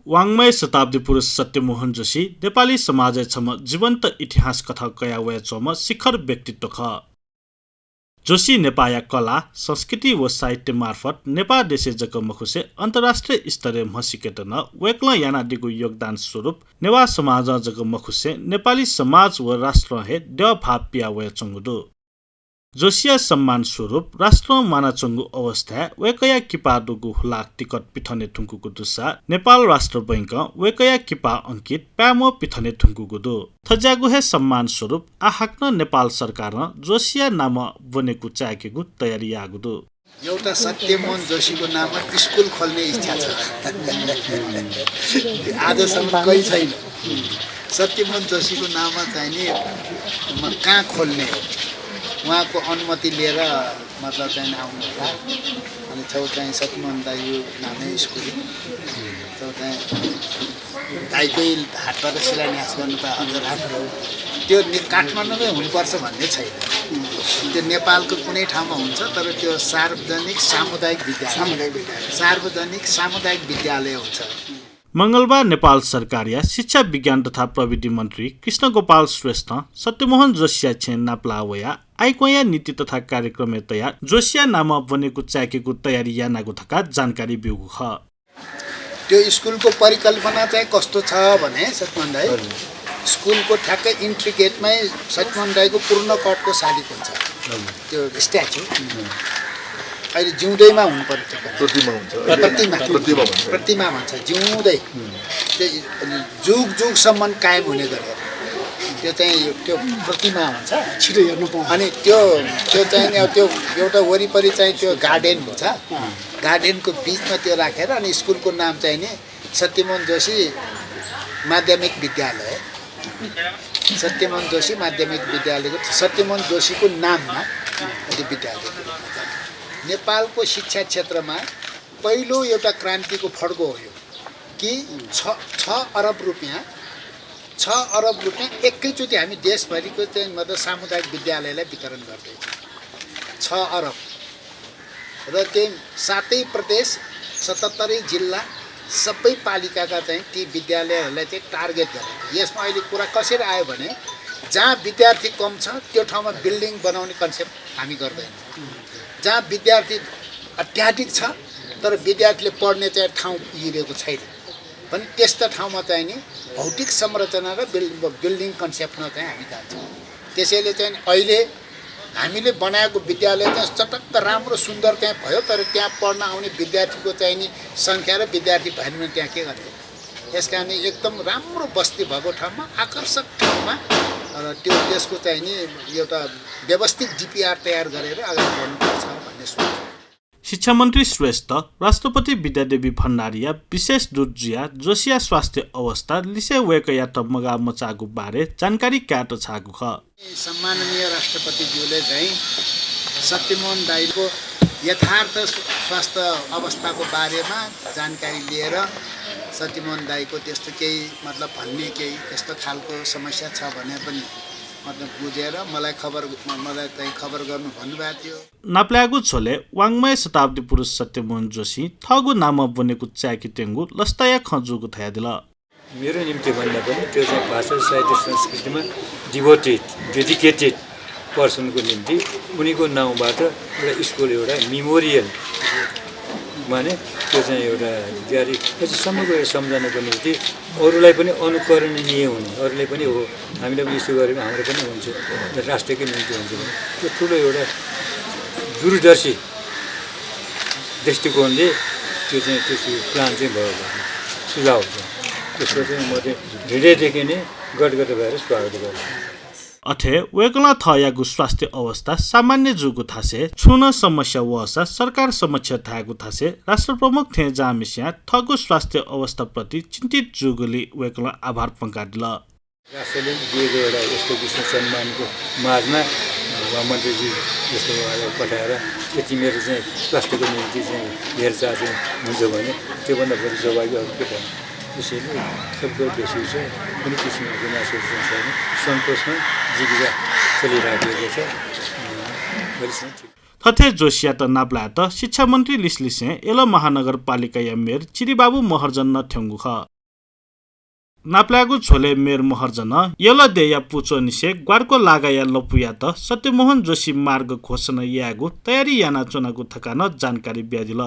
वाङ्मय शताब्दी पुरुष सत्यमोहन जोशी नेपाली समाज छम जीवन्त इतिहास कथा कयावय चोम शिखर व्यक्तित्व ख। जोशी नेपाया कला संस्कृति व साहित्य मार्फत नेपाल देशे जग मखुसे अन्तर्राष्ट्रिय स्तरीय महसिकेत न वेक्ल यानादिको योगदान स्वरूप नेवा समाज जग मखुसे नेपाली समाज व राष्ट्र हे देव भाव पियावय चंगुदु। जोशिया सम्मान स्वरूप राष्ट्र मानाचंगु अवस्था वेकया किपा दुगु हुलाक टिकट पिथने थुङ्कुको दुसा नेपाल राष्ट्र बैंक वेकया किपा अंकित प्यामो पिथने थुङ्कुको दु थज्यागु हे सम्मान स्वरूप आहाक्न नेपाल सरकार जोशिया नाम बनेको चाकेको तयारी आगु दु। एउटा सत्यमोहन जोशीको नाममा स्कुल खोल्ने इच्छा छ। आजसम्म कोही छैन। सत्यमोहन जोशीको नाममा चाहिँ नि म कहाँ खोल्ने हो, उहाँको अनुमति लिएर मतलब चाहिँ आउनु होला। अनि छेउ चाहिँ सत्यमोहन दाइको नामै स्कुल छेउ चाहिँ दाइकै हातबाट शिलान्यास गर्नु त अझ राम्रो हो। त्यो काठमाडौँमै हुनुपर्छ भन्ने छैन। त्यो नेपालको कुनै ठाउँमा हुन्छ, तर त्यो सार्वजनिक सामुदायिक विद्यालय हुन्छ। मंगलबार नेपाल सरकार या शिक्षा विज्ञान तथा प्रविधि मन्त्री कृष्ण गोपाल श्रेष्ठ सत्यमोहन जोशिया छेन नाप्लावया आइकोया नीति तथा कार्यक्रम तयार जोशिया नाम बनेको चाकेको तयारी यानाको थका जानकारी बिउगु ख। त्यो स्कुलको परिकल्पना चाहिँ कस्तो छ भने सत्यमोहन दाइ स्कुलको ठ्याक्कै इन्ट्री गेटमै सत्यमोहन दाइको पूर्ण कटको शालिक हुन्छ। त्यो स्ट्याचु अहिले जिउँदैमा हुनु पर्यो। प्रतिमा भन्छ जिउँदै जुग जुगसम्म कायम हुने गरेर त्यो चाहिँ त्यो प्रतिमा हुन्छ। छिटो हेर्नु पाउँछ। अनि त्यो चाहिँ त्यो एउटा वरिपरि चाहिँ त्यो गार्डन हुन्छ। गार्डनको बिचमा त्यो राखेर अनि स्कुलको नाम चाहिँ नि सत्यमोहन जोशी माध्यमिक विद्यालय। सत्यमोहन जोशी माध्यमिक विद्यालयको सत्यमोहन जोशीको नाममा त्यो विद्यालय नेपालको शिक्षा क्षेत्रमा पहिलो एउटा क्रान्तिको फड्को हो यो कि 6 अरब रुपियाँ एकैचोटि हामी देशभरिको चाहिँ मतलब सामुदायिक विद्यालयलाई वितरण गर्दैछौँ। 6 अरब र त्यही 7 प्रदेश 77 जिल्ला सबै पालिकाका चाहिँ ती विद्यालयहरूलाई चाहिँ टार्गेट गरेर यसमा अहिले कुरा कसरी आयो भने जहाँ विद्यार्थी कम छ त्यो ठाउँमा बिल्डिङ बनाउने कन्सेप्ट हामी गर्दैनौँ। जहाँ विद्यार्थी अत्याधिक छ तर विद्यार्थीले पढ्ने चाहिँ ठाउँ पुगिरहेको छैन भने त्यस्ता ठाउँमा चाहिँ नि भौतिक संरचना र बिल्डिङ कन्सेप्टमा चाहिँ हामी जान्छौँ। त्यसैले चाहिँ अहिले हामीले बनाएको विद्यालय चाहिँ चटक्क राम्रो सुन्दर चाहिँ भयो, तर त्यहाँ पढ्न आउने विद्यार्थीको चाहिँ नि सङ्ख्या र विद्यार्थी भएन भने त्यहाँ के गर्ने। यस कारण एकदम राम्रो बस्ती भएको ठाउँमा आकर्षक ठाउँमा र त्यो त्यसको चाहिँ नि एउटा व्यवस्थित डिपिआर तयार गरेर अगाडि बढ्नुपर्छ भन्ने सोच। शिक्षा मन्त्री श्रेष्ठ राष्ट्रपति विद्यादेवी भण्डारिया विशेष दूत जिया जोशिया स्वास्थ्य अवस्था लिसे वेकया तमगा मचागु बारे जानकारी क्याट छागु ख। सम्माननीय राष्ट्रपतिज्यूले चाहिँ सत्यमोहन दाइको यथार्थ स्वास्थ्य अवस्थाको बारेमा जानकारी लिएर सत्यमोहन दाइको त्यस्तो केही मतलब भन्ने केही त्यस्तो खालको समस्या छ भने पनि मतलब बुझेर मलाई चाहिँ खबर गर्नु भन्नुभएको थियो। नाप्ल्यागु छोले वाङ्मय शताब्दी पुरुष सत्यमोहन जोशी थगु नाम बनेको चाकी तेङ्गु लस्ताया खजुको थाया दिल। मेरो निम्ति भन्दा पनि त्यो चाहिँ भाषा साहित्य संस्कृतिमा डेडिकेटेड पर्सनको निम्ति उनीको नाउँबाट एउटा स्कुल एउटा मेमोरियल माने त्यो चाहिँ एउटा जारी समयको सम्झनाको निम्ति अरूलाई पनि अनुकरणीय हुने, अरूले पनि हो हामीले पनि यसो गरेर हाम्रो पनि हुन्छ राष्ट्रकै निम्ति हुन्छ भने त्यो ठुलो एउटा दूरदर्शी दृष्टिकोणले त्यो चाहिँ त्यो प्लान चाहिँ भयो सुझाव छ। त्यसको चाहिँ म चाहिँ हृदयदेखि नै गदगद भएर स्वागत गर्छु। अथे वेकला थयागु स्वास्थ्य अवस्था सामान्य जुगु थासे छुन समस्या वसा सरकार समक्ष थागु थासे राष्ट्र प्रमुख थे जामिसिया थगु स्वास्थ्य अवस्था प्रति चिन्तित जुगुली वेकला आभार पंकादिल। राष्ट्रले दिएको एउटा यस्तो विशेष सम्मानको माझमा मन्त्रीजी जस्तो पठाएर यति मेरो चाहिँ स्वास्थ्यको निम्ति चाहिँ हेरचाह चाहिँ हुन्छ भने त्योभन्दा बढी सौभाग्य अरू के भन्नु। त्यसैले सबको बेसी चाहिँ कुनै किसिमको गुनासो छैन, सन्तोषमा जीविका चलिराखेको छ। थथे जोशिया त नाप्ला त शिक्षा मन्त्री लिसलिसे एल महानगरपालिका या मेयर चिरीबाबु महर्जन न थ्यङ्गु ख। नाप्लागु छोले मेर महर्जन यल देया पुचो निसे ग्वारको लागाया लपुया त सत्यमोहन जोशी मार्ग घोषणा यागु तयारी याना चुनागु थकान जानकारी ब्यादिल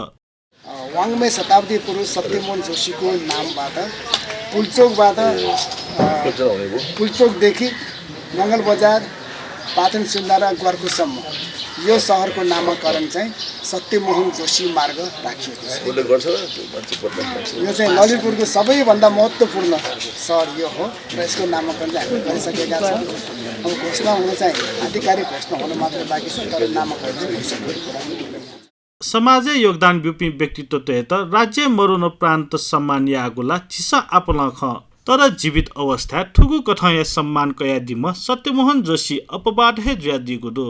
वाङ्मय शताब्दी पुरुष सत्यमोहन जोशीको नामबाट पुल्चोकबाट पुल्चोकदेखि मङ्गल बजार पाटन सिन्धा र ग्वारकोसम्म यो सहरको नामकरण चाहिँ सत्यमोहन जोशी मार्ग राखिएको छ। यो चाहिँ ललितपुरको सबैभन्दा महत्त्वपूर्ण सहर यो हो र यसको नामकरण चाहिँ हामीले गरिसकेका छौँ। अब घोषणा हुन चाहिँ आधिकारिक घोषणा हुन मात्र बाँकी छ, तर नामकरण चाहिँ भइसकेको छ। समाजे योगदान ब्युपी व्यक्तित्व त राज्य मरुन प्रान्त सम्मान यागुला चिसा आपला ख तर जीवित अवस्था ठुगु कथय सम्मान कया दिम सत्यमोहन जोशी अपवाद हे जुया दिगुदो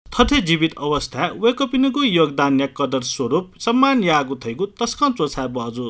थथे जीवित अवस्था वेकपिनुको योगदान या कदर स्वरूप सम्मान यागु थैगु तस्कन चोछा बजु